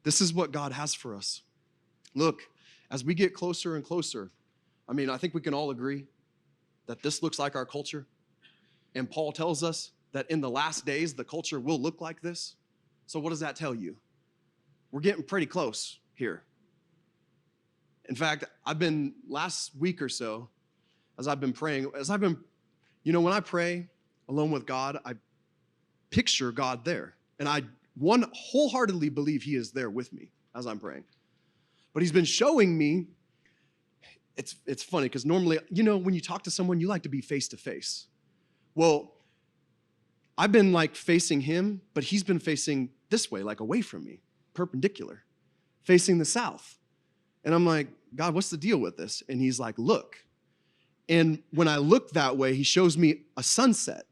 This is what God has for us. Look, as we get closer and closer, I think we can all agree that this looks like our culture. And Paul tells us that in the last days, the culture will look like this. So what does that tell you? We're getting pretty close here. In fact, last week or so, as I've been praying, when I pray alone with God, I picture God there. And I wholeheartedly believe he is there with me as I'm praying. But he's been showing me, it's funny because normally, when you talk to someone, you like to be face to face. Well, I've been like facing him, but he's been facing this way, like away from me, perpendicular, facing the south. And I'm like, God, what's the deal with this? And he's like, look. And when I look that way, he shows me a sunset.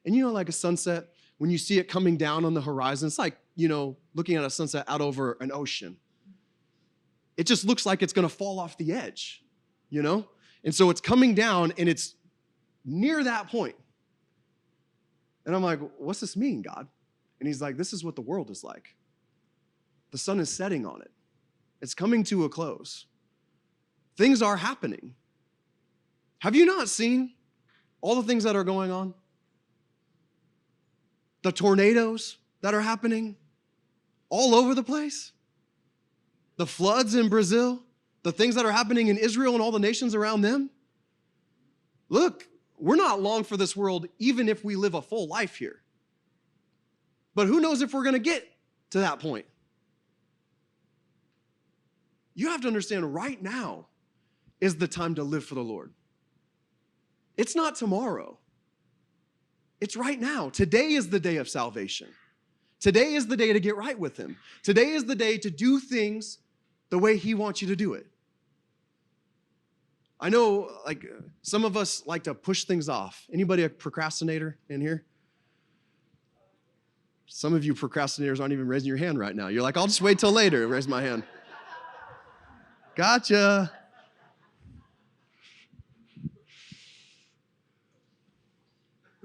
And like a sunset, when you see it coming down on the horizon, it's like, looking at a sunset out over an ocean. It just looks like it's going to fall off the edge, And so it's coming down and it's near that point. And I'm like, what's this mean, God? And he's like, this is what the world is like. The sun is setting on it. It's coming to a close. Things are happening. Have you not seen all the things that are going on? The tornadoes that are happening all over the place? The floods in Brazil? The things that are happening in Israel and all the nations around them? Look, we're not long for this world, even if we live a full life here. But who knows if we're going to get to that point? You have to understand right now is the time to live for the Lord. It's not tomorrow. It's right now. Today is the day of salvation. Today is the day to get right with him. Today is the day to do things the way he wants you to do it. I know, some of us like to push things off. Anybody a procrastinator in here? Some of you procrastinators aren't even raising your hand right now. You're like, I'll just wait till later and raise my hand. Gotcha.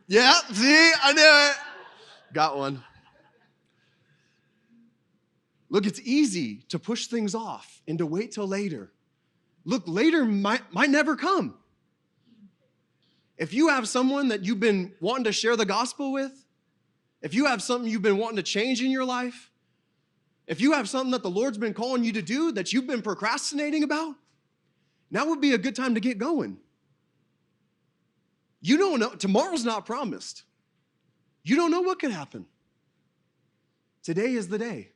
Yeah, see, I knew it. Got one. Look, it's easy to push things off and to wait till later. Look, later might never come. If you have someone that you've been wanting to share the gospel with, if you have something you've been wanting to change in your life, if you have something that the Lord's been calling you to do that you've been procrastinating about, now would be a good time to get going. You don't know, tomorrow's not promised. You don't know what could happen. Today is the day.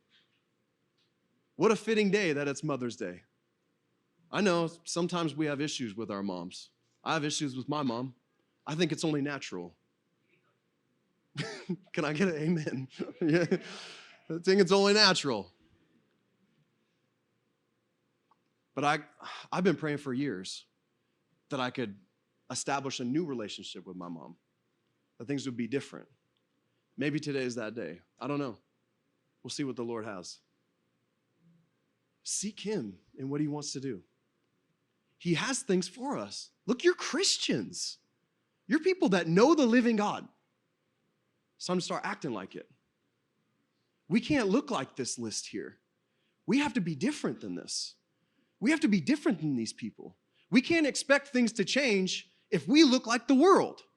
What a fitting day that it's Mother's Day. I know sometimes we have issues with our moms. I have issues with my mom. I think it's only natural. Can I get an amen? Yeah. I think it's only natural. But I've been praying for years that I could establish a new relationship with my mom, that things would be different. Maybe today is that day. I don't know. We'll see what the Lord has. Seek him in what he wants to do. He has things for us. Look, you're Christians. You're people that know the living God. It's time to start acting like it. We can't look like this list here. We have to be different than this. We have to be different than these people. We can't expect things to change if we look like the world.